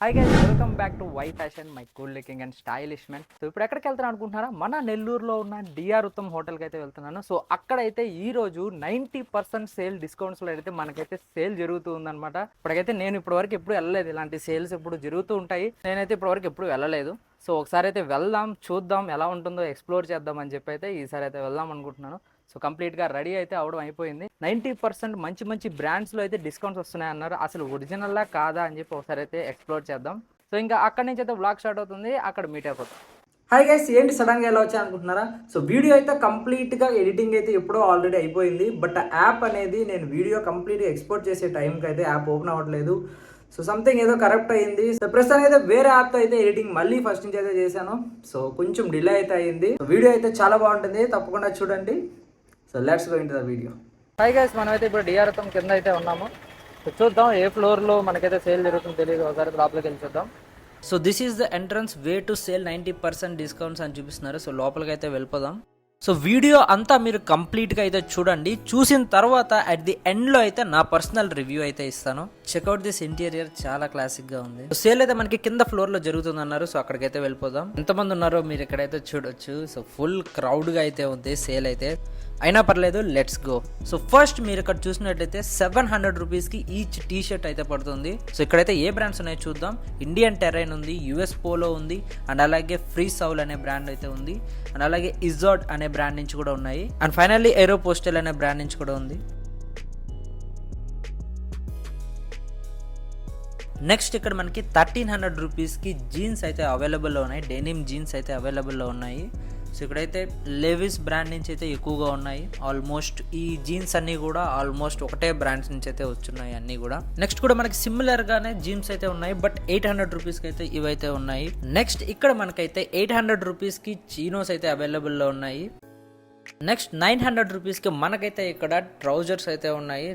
Hi guys, welcome back to Y fashion, my cool looking and stylish men. So ఇప్పుడు ఎక్కడికి వెళ్తాను అనుకుంటున్నారా? మన నెల్లూరులో ఉన్న డిఆర్ ఉత్తమ్ హోటల్కి అయితే వెళ్తున్నాను. సో అక్కడైతే ఈ రోజు 90% సేల్ డిస్కౌంట్స్లో అయితే మనకైతే సేల్ జరుగుతూ ఉందన్నమాట. ఇప్పటికైతే నేను ఇప్పటివరకు ఎప్పుడు వెళ్ళలేదు, ఇలాంటి సేల్స్ ఎప్పుడు జరుగుతూ ఉంటాయి, నేనైతే ఇప్పటివరకు ఎప్పుడు వెళ్ళలేదు. సో ఒకసారి అయితే వెళ్దాం, చూద్దాం ఎలా ఉంటుందో, ఎక్స్ప్లోర్ చేద్దాం అని చెప్పి అయితే ఈసారి అయితే వెళ్దాం అనుకుంటున్నాను. సో కంప్లీట్గా రెడీ అయితే అవడం అయిపోయింది. 90% మంచి మంచి బ్రాండ్స్లో అయితే డిస్కౌంట్స్ వస్తున్నాయి అన్నారు. అసలు ఒరిజినల్లా కాదా అని చెప్పి ఒకసారి అయితే ఎక్స్ప్లోర్ చేద్దాం. సో ఇంకా అక్కడి నుంచి అయితే వ్లాగ్ స్టార్ట్ అవుతుంది, అక్కడ మీట్ అయిపోతాం. హాయ్ గైస్, ఏంటి సడన్గా ఎలా వచ్చా అనుకుంటున్నారా? సో వీడియో అయితే కంప్లీట్గా ఎడిటింగ్ అయితే ఎప్పుడో ఆల్రెడీ అయిపోయింది. బట్ యాప్ అనేది నేను వీడియో కంప్లీట్గా ఎక్స్పోర్ట్ చేసే టైంకి అయితే యాప్ ఓపెన్ అవ్వట్లేదు. సో సంథింగ్ ఏదో కరెక్ట్ అయ్యింది. సో ప్రస్తుతానికి అయితే వేరే యాప్తో అయితే ఎడిటింగ్ మళ్ళీ ఫస్ట్ నుంచి అయితే చేశాను. సో కొంచెం డిలే అయితే అయ్యింది. వీడియో అయితే చాలా బాగుంటుంది, తప్పకుండా చూడండి. So let's go into the video. Hi guys, మనమైతే ఇప్పుడు డిఆర్ ఉత్తమ్ కింద అయితే ఉన్నాము. సో చూద్దాం ఏ ఫ్లోర్లో మనకైతే సేల్ జరుగుతుందో తెలియదు, ఒకసారి లోపలికి వెళ్ళి చూద్దాం. So this is the entrance, way to sale 90% discounts అని చూపిస్తున్నారు. సో లోపలికి అయితే వెళ్ళిపోదాం. సో వీడియో అంతా మీరు కంప్లీట్గా అయితే చూడండి. చూసిన తర్వాత అట్ ది ఎండ్లో అయితే నా పర్సనల్ రివ్యూ అయితే ఇస్తాను. చెక్అవుట్ దిస్ ఇంటీరియర్, చాలా క్లాసిక్గా ఉంది. సేల్ అయితే మనకి కింద ఫ్లోర్లో జరుగుతుంది అన్నారు. సో అక్కడికైతే వెళ్ళిపోదాం. ఎంతమంది ఉన్నారో మీరు ఇక్కడైతే చూడొచ్చు. సో ఫుల్ క్రౌడ్గా అయితే ఉంది సేల్ అయితే. అయినా పర్లేదు, లెట్స్ గో. సో ఫస్ట్ మీరు ఇక్కడ చూసినట్లయితే 700 రూపీస్కి ఈచ్ టీ షర్ట్ అయితే పడుతుంది. సో ఇక్కడైతే ఏ బ్రాండ్స్ ఉన్నాయో చూద్దాం. ఇండియన్ టెరైన్ ఉంది, యుఎస్ పోలో ఉంది, అండ్ అలాగే ఫ్రీ సౌల్ అనే బ్రాండ్ అయితే ఉంది, అండ్ అలాగే ఇజాడ్ అనే బ్రాండ్ నుంచి కూడా ఉన్నాయి, అండ్ ఫైనల్లీ ఏరో పోస్టల్ అనే బ్రాండ్ నుంచి కూడా ఉంది. నెక్స్ట్ ఇక్కడ మనకి 1300 రూపీస్కి జీన్స్ అయితే అవైలబుల్లో ఉన్నాయి. డెనిమ్ జీన్స్ అయితే అవైలబుల్లో ఉన్నాయి. సో ఇక్కడైతే లెవిస్ బ్రాండ్ నుంచి అయితే ఎక్కువగా ఉన్నాయి. ఆల్మోస్ట్ ఈ జీన్స్ అన్ని కూడా ఆల్మోస్ట్ ఒకటే బ్రాండ్స్ నుంచి అయితే వచ్చున్నాయి అన్ని కూడా. నెక్స్ట్ కూడా మనకి సిమిలర్ గానే జీన్స్ అయితే ఉన్నాయి, బట్ 800 రూపీస్కి అయితే ఇవైతే ఉన్నాయి. నెక్స్ట్ ఇక్కడ మనకైతే 800 రూపీస్కి చీనోస్ అయితే అవైలబుల్లో ఉన్నాయి. నెక్స్ట్ 900 రూపీస్కి మనకైతే ఇక్కడ ట్రౌజర్స్ అయితే ఉన్నాయి.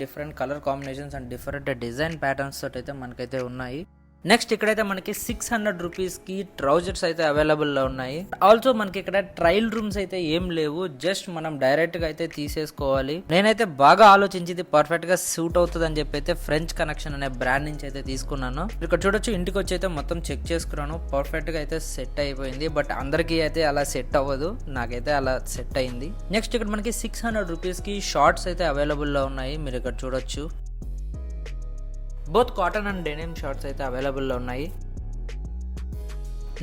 Different colour combinations and different design patterns తోటి అయితే మనకైతే ఉన్నాయి. నెక్స్ట్ ఇక్కడైతే మనకి 600 రూపీస్కి ట్రౌజర్స్ అయితే అవైలబుల్లో ఉన్నాయి. ఆల్సో మనకి ఇక్కడ ట్రయల్ రూమ్స్ అయితే ఏం లేవు, జస్ట్ మనం డైరెక్ట్గా అయితే తీసేసుకోవాలి. నేనైతే బాగా ఆలోచించి ఇది పర్ఫెక్ట్గా సూట్ అవుతుంది అని చెప్పి అయితే ఫ్రెంచ్ కనెక్షన్ అనే బ్రాండ్ నుంచి అయితే తీసుకున్నాను. ఇక్కడ చూడొచ్చు, ఇంటికి వచ్చి అయితే మొత్తం చెక్ చేసుకున్నాను. పర్ఫెక్ట్గా అయితే సెట్ అయిపోయింది, బట్ అందరికీ అయితే అలా సెట్ అవ్వదు, నాకైతే అలా సెట్ అయింది. నెక్స్ట్ ఇక్కడ మనకి 600 రూపీస్కి షార్ట్స్ అయితే అవైలబుల్లో ఉన్నాయి. మీరు ఇక్కడ చూడొచ్చు, both cotton and denim shirts అయితే అవైలబుల్లో ఉన్నాయి.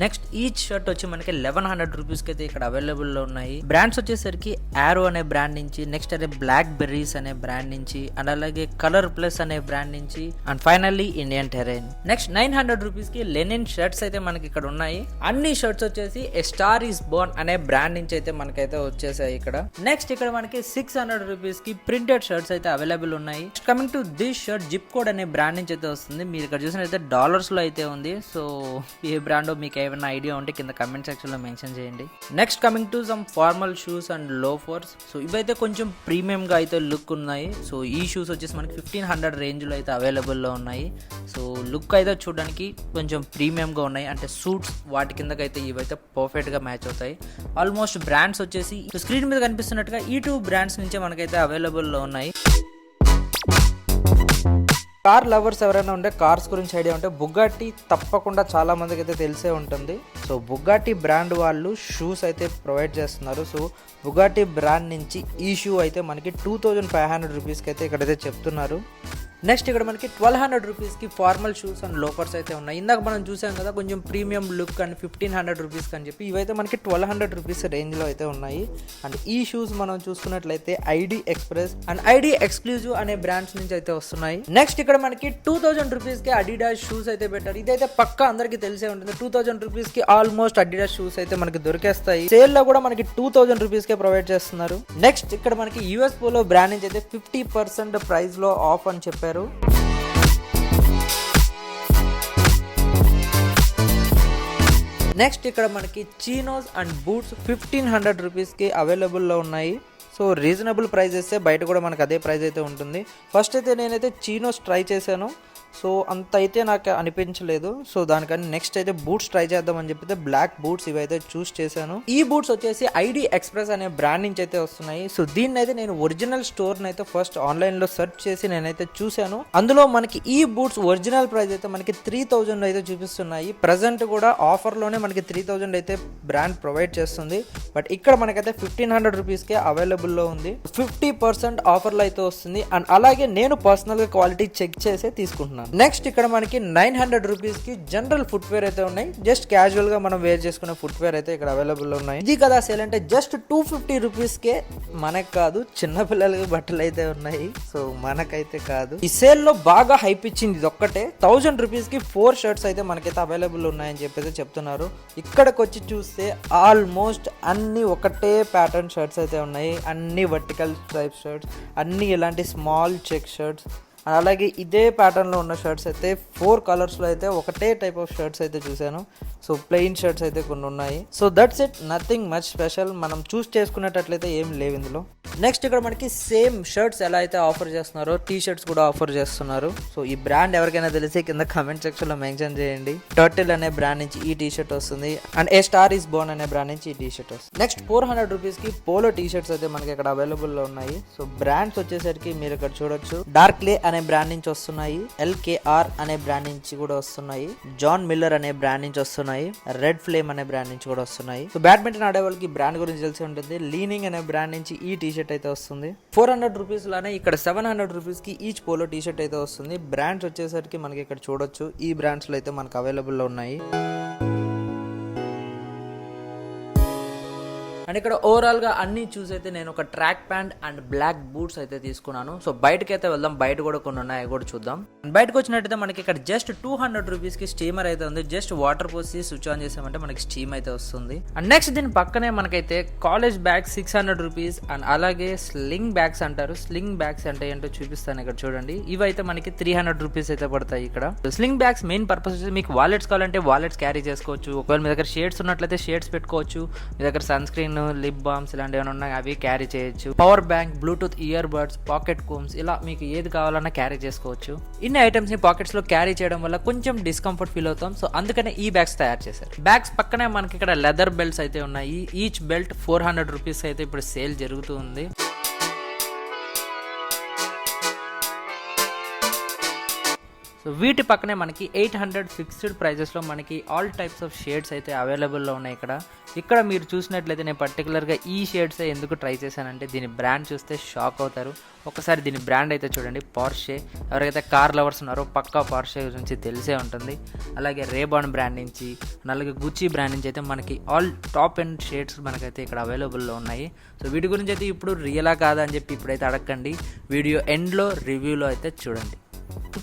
నెక్స్ట్ ఈచ్ షర్ట్ వచ్చి మనకి 1100 రూపీస్కి అయితే ఇక్కడ అవైలబుల్లో ఉన్నాయి. బ్రాండ్స్ వచ్చేసరికి యారో అనే బ్రాండ్ నుంచి, నెక్స్ట్ అదే బ్లాక్ బెర్రీస్ అనే బ్రాండ్ నుంచి, అండ్ అలాగే కలర్ ప్లస్ అనే బ్రాండ్ నుంచి, and finally Indian terrain. Next 900 రూపీస్కి లెనిన్ షర్ట్స్ అయితే మనకి ఇక్కడ ఉన్నాయి. అన్ని షర్ట్స్ వచ్చేసి ఎ స్టార్ ఈస్ బోర్న్ అనే బ్రాండ్ నుంచి అయితే మనకైతే వచ్చేసాయి ఇక్కడ. నెక్స్ట్ ఇక్కడ మనకి 600 రూపీస్కి ప్రింటెడ్ షర్ట్స్ అయితే అవైలబుల్ ఉన్నాయి. Coming to this shirt, zip code అనే బ్రాండ్ నుంచి అయితే వస్తుంది. మీరు ఇక్కడ చూసినట్లయితే డాలర్స్లో అయితే ఉంది. సో ఏ బ్రాండో మీకు ఏమైనా ఐడియా ఉంటే కింద కమెంట్ సెక్షన్ లో మెన్షన్ చేయండి. Next coming to some formal shoes and loafers. So ఇవైతే కొంచెం ప్రీమియం గా అయితే లుక్ ఉన్నాయి. సో ఈ షూస్ వచ్చేసి మనకి 1500 రేంజ్ లో అయితే అవైలబుల్ లో ఉన్నాయి. సో లుక్ అయితే చూడడానికి కొంచెం ప్రీమియం గా ఉన్నాయి, అంటే సూట్స్ వాటి కిందకైతే ఇవైతే పర్ఫెక్ట్ గా మ్యాచ్ అవుతాయి. ఆల్మోస్ట్ బ్రాండ్స్ వచ్చేసి స్క్రీన్ మీద కనిపిస్తున్నట్టుగా ఈ 2 బ్రాండ్స్ నుంచే మనకైతే అవైలబుల్ లో ఉన్నాయి. కార్ లవర్స్ ఎవరైనా ఉంటే, కార్స్ గురించి ఐడియా ఉంటే బుగాటి తప్పకుండా చాలా మందికి అయితే తెలిసే ఉంటుంది. సో బుగాటి బ్రాండ్ వాళ్ళు షూస్ అయితే ప్రొవైడ్ చేస్తున్నారు. సో బుగాటి బ్రాండ్ నుంచి ఈ షూ అయితే మనకి 2500 రూపీస్కి అయితే ఇక్కడైతే చెప్తున్నారు. నెక్స్ట్ ఇక్కడ మనకి 1200 రూపీస్కి ఫార్మల్ షూస్ అండ్ లోఫర్స్ అయితే ఉన్నాయి. ఇందాక మనం చూసాం కదా కొంచెం ప్రీమియం లుక్ అండ్ 1500 రూపీస్కి అని చెప్పి, ఇవైతే మనకి 1200 రూపీస్ రేంజ్లో అయితే ఉన్నాయి. అండ్ ఈ షూస్ మనం చూసుకున్నట్లయితే ID express and ID exclusive అనే బ్రాండ్స్ నుంచి అయితే వస్తున్నాయి. నెక్స్ట్ ఇక్కడ మనకి 2000 రూపీస్కి అడిడాస్ షూస్ అయితే పెట్టారు. ఇదైతే పక్కా అందరికీ తెలిసే ఉంటుంది. 2000 రూపీస్కి ఆల్మోస్ట్ అడిడాస్ షూస్ అయితే మనకి దొరికేస్తాయి. సేల్ లో కూడా మనకి 2000 రూపీస్కే ప్రొవైడ్ చేస్తున్నారు. నెక్స్ట్ ఇక్కడ మనకి యుఎస్ పోలో బ్రాండ్ నుంచి అయితే 50% ప్రైస్ లో ఆఫ్ అని చెప్పారు. నెక్స్ట్ ఇక్కడ మనకి చీనోస్ అండ్ బూట్స్ 1500 రూపీస్కి అవైలబుల్లో ఉన్నాయి. సో రీజనబుల్ ప్రైజెస్, బయట కూడా మనకు అదే ప్రైస్ అయితే ఉంటుంది. ఫస్ట్ అయితే నేనైతే చీనోస్ ట్రై చేశాను. సో అంత అయితే నాకు అనిపించలేదు. సో దానికని నెక్స్ట్ అయితే బూట్స్ ట్రై చేద్దామని చెప్పితే బ్లాక్ బూట్స్ ఇవైతే చూస్ చేశాను. ఈ బూట్స్ వచ్చేసి ఐడి ఎక్స్ప్రెస్ అనే బ్రాండ్ నుంచి అయితే వస్తున్నాయి. సో దీన్ని అయితే నేను ఒరిజినల్ స్టోర్ అయితే ఫస్ట్ ఆన్లైన్ లో సెర్చ్ చేసి నేనైతే చూశాను. అందులో మనకి ఈ బూట్స్ ఒరిజినల్ ప్రైస్ అయితే మనకి 3000 అయితే చూపిస్తున్నాయి. ప్రెసెంట్ కూడా ఆఫర్ లోనే మనకి 3000 అయితే బ్రాండ్ ప్రొవైడ్ చేస్తుంది. బట్ ఇక్కడ మనకైతే 1500 రూపీస్ కే అవైలబుల్ లో ఉంది. 50% ఆఫర్ లో అయితే వస్తుంది. అండ్ అలాగే నేను పర్సనల్ గా క్వాలిటీ చెక్ చేసి తీసుకుంటున్నాను. నెక్స్ట్ ఇక్కడ మనకి 900 రూపీస్ కి జనరల్ ఫుట్ వేర్ అయితే ఉన్నాయి. జస్ట్ క్యాజువల్ గా మనం వేర్ చేసుకునే ఫుట్ వేర్ అయితే ఇక్కడ అవైలబుల్ లో ఉన్నాయి. ఇది కదా సేల్ అంటే జస్ట్ 250 రూపీస్ కే మనకు కాదు, చిన్న పిల్లలకి బట్టలు అయితే ఉన్నాయి. సో మనకైతే కాదు. ఈ సేల్ లో బాగా హైప్ ఇచ్చింది ఇది ఒక్కటే. 1000 రూపీస్ కి 4 షర్ట్స్ అయితే మనకైతే అవైలబుల్ ఉన్నాయని చెప్పి చెప్తున్నారు. ఇక్కడికి వచ్చి చూస్తే ఆల్మోస్ట్ అన్ని ఒకటే ప్యాటర్న్ షర్ట్స్ అయితే ఉన్నాయి. అన్ని వర్టికల్ స్ట్రైప్ షర్ట్స్, అన్ని ఇలాంటి స్మాల్ చెక్ షర్ట్స్, అలాగే ఇదే ప్యాటర్న్లో ఉన్న షర్ట్స్ అయితే 4 కలర్స్లో అయితే ఒకటే టైప్ ఆఫ్ షర్ట్స్ అయితే చూశాను. సో ప్లెయిన్ షర్ట్స్ అయితే కొన్ని ఉన్నాయి. So that's it, nothing much special. మనం చూస్ చేసుకునేటట్లయితే ఏం లేవు ఇందులో. నెక్స్ట్ ఇక్కడ మనకి సేమ్ షర్ట్స్ ఎలా అయితే ఆఫర్ చేస్తున్నారో టీ షర్ట్స్ కూడా ఆఫర్ చేస్తున్నారు. సో ఈ బ్రాండ్ ఎవరికైనా తెలిసి కింద కామెంట్ సెక్షన్ లో మెన్షన్ చేయండి. టర్టిల్ అనే బ్రాండ్ నుంచి ఈ టీ షర్ట్ వస్తుంది. And A star is Born అనే బ్రాండ్ నుంచి ఈ టీ షర్ట్ వస్తుంది. నెక్స్ట్ 400 రూపీస్ కి పోలో టీ షర్ట్స్ అయితే మనకి ఇక్కడ అవైలబుల్ లో ఉన్నాయి. సో బ్రాండ్స్ వచ్చేసరికి మీరు ఇక్కడ చూడొచ్చు. డార్క్ లే అనే బ్రాండ్ నుంచి వస్తున్నాయి. ఎల్కేఆర్ అనే బ్రాండ్ నుంచి కూడా వస్తున్నాయి. జాన్ మిల్లర్ అనే బ్రాండ్ నుంచి వస్తున్నాయి. రెడ్ ఫ్లేమ్ అనే బ్రాండ్ నుంచి కూడా వస్తున్నాయి. సో బ్యాడ్మింటన్ ఆడే వాళ్ళకి బ్రాండ్ గురించి తెలిసి ఉంటుంది. లీనింగ్ అనే బ్రాండ్ నుంచి ఈ టీ షర్ట్ అయితే వస్తుంది. 400 రూపీస్ లానే ఇక్కడ 700 రూపీస్ కి ఈచ్ పోలో టీ షర్ట్ అయితే వస్తుంది. బ్రాండ్స్ వచ్చేసరికి మనకి ఇక్కడ చూడొచ్చు. ఈ బ్రాండ్స్ లో అయితే మనకు అవైలబుల్ లో ఉన్నాయి. అండ్ ఇక్కడ ఓవరాల్ గా అన్ని చూసి అయితే నేను ఒక track pant and black boots అయితే తీసుకున్నాను. సో బయటకి అయితే వెళ్దాం. బయట కూడా కొన్ని ఉన్నాయి, కూడా చూద్దాం. బయటకు వచ్చినట్టయితే మనకి ఇక్కడ జస్ట్ 200 రూపీస్ కి స్టీమర్ అయితే ఉంది. జస్ట్ వాటర్ పోసి స్విచ్ ఆన్ చేసామంటే మనకి స్టీమ్ అయితే వస్తుంది. అండ్ నెక్స్ట్ దీని పక్కనే మనకైతే కాలేజ్ బ్యాగ్ 600 రూపీస్ అండ్ అలాగే స్లింగ్ బ్యాగ్స్ అంటారు. స్లింగ్ బ్యాగ్స్ అంటే ఏంటో చూపిస్తాను. ఇక్కడ చూడండి. ఇవైతే మనకి 300 రూపీస్ అయితే పడతాయి. ఇక్కడ స్లింగ్ బ్యాగ్స్ మెయిన్ పర్పస్ వచ్చి మీకు వాలెట్స్ కావాలంటే వాలెట్స్ క్యారీ చేసుకోవచ్చు. ఒకవేళ మీ దగ్గర షేడ్స్ ఉన్నట్లయితే షేడ్స్ పెట్టుకోవచ్చు. మీ దగ్గర సన్ స్క్రీన్, లిప్ బామ్స్ ఇలాంటివి ఏమైనా ఉన్నాయి అవి క్యారీ చేయొచ్చు. Power bank, Bluetooth ear buds, pocket combs ఇలా మీకు ఏది కావాలన్నా క్యారీ చేసుకోవచ్చు. ఇన్ని ఐటమ్స్ ని పాకెట్స్ లో క్యారీ చేయడం వల్ల కొంచెం డిస్కంఫర్ట్ ఫీల్ అవుతాం. సో అందుకనే ఈ బ్యాగ్స్ తయారు చేశారు. బ్యాగ్స్ పక్కనే మనకి ఇక్కడ లెదర్ బెల్ట్స్ అయితే ఉన్నాయి. ఈచ్ బెల్ట్ 400 రూపీస్ అయితే ఇప్పుడు సేల్ జరుగుతూ ఉంది. సో వీటి పక్కనే మనకి 800 ఫిక్స్డ్ ప్రైజెస్లో మనకి ఆల్ టైప్స్ ఆఫ్ షేడ్స్ అయితే అవైలబుల్లో ఉన్నాయి. ఇక్కడ మీరు చూసినట్లయితే నేను పర్టికులర్గా ఈ షేడ్స్ ఎందుకు ట్రై చేశానంటే దీని బ్రాండ్ చూస్తే షాక్ అవుతారు. ఒకసారి దీని బ్రాండ్ అయితే చూడండి, పార్షే. ఎవరైతే కార్ లవర్స్ ఉన్నారో పక్కా పార్షే గురించి తెలిసే ఉంటుంది. అలాగే రేబాన్ బ్రాండ్ నుంచి, అలాగే గుచ్చి బ్రాండ్ నుంచి అయితే మనకి ఆల్ టాప్ అండ్ షేడ్స్ మనకైతే ఇక్కడ అవైలబుల్లో ఉన్నాయి. సో వీటి గురించి అయితే ఇప్పుడు రియలా కాదా అని చెప్పి ఇప్పుడైతే అడగండి. వీడియో ఎండ్లో రివ్యూలో అయితే చూడండి.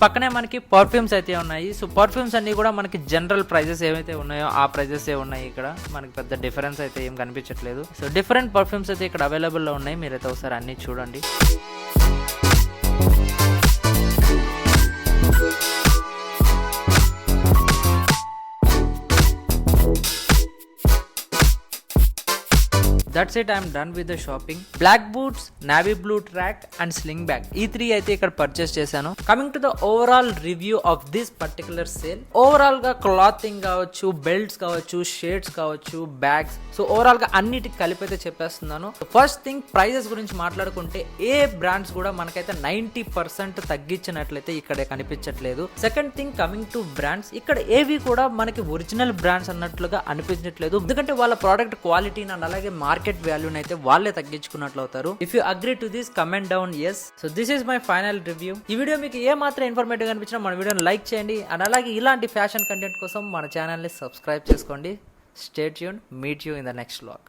పక్కనే మనకి పర్ఫ్యూమ్స్ అయితే ఉన్నాయి. సో పర్ఫ్యూమ్స్ అన్ని కూడా మనకి జనరల్ ప్రైజెస్ ఏవైతే ఉన్నాయో ఆ ప్రైజెస్ ఉన్నాయి. ఇక్కడ మనకి పెద్ద డిఫరెన్స్ అయితే ఏం కనిపించట్లేదు. సో డిఫరెంట్ పర్ఫ్యూమ్స్ అయితే ఇక్కడ అవైలబుల్లో ఉన్నాయి. మీరైతే ఒకసారి అన్ని చూడండి. That's it, I'm done with the shopping. Black boots, navy blue track and sling bag ఈ 3 అయితే ఇక్కడ పర్చేస్ చేశాను. Coming to the overall review of this particular sale. Overall గా క్లాతింగ్ కావచ్చు, బెల్ట్స్ కావచ్చు, షేడ్స్ కావచ్చు, బ్యాగ్స్, సో ఓవరాల్ గా అన్నిటికి కలిపి అయితే చెప్పేస్తున్నాను. ఫస్ట్ థింగ్ ప్రైజెస్ గురించి మాట్లాడుకుంటే ఏ బ్రాండ్స్ కూడా మనకైతే 90% తగ్గించినట్లయితే ఇక్కడ కనిపించట్లేదు. Second thing coming to brands, ఇక్కడ ఏవి కూడా మనకి ఒరిజినల్ బ్రాండ్స్ అన్నట్లుగా అనిపించట్లేదు. ఎందుకంటే వాళ్ళ ప్రోడక్ట్ క్వాలిటీ అండ్ అలాగే మార్కెట్ వాల్యూని అయితే వాళ్ళే తగ్గించుకున్నట్లు అవుతారు. If you agree to this comment down yes. So this is my final review. ఈ వీడియో మీకు ఏ మాత్రం ఇన్ఫర్మేటివ్ అనిపించినా మన వీడియోని లైక్ చేయండి. అండ్ అలాగే ఇలాంటి ఫ్యాషన్ కంటెంట్ కోసం మన ఛానల్ని సబ్స్క్రైబ్ చేసుకోండి. Stay tuned, meet you in the next vlog.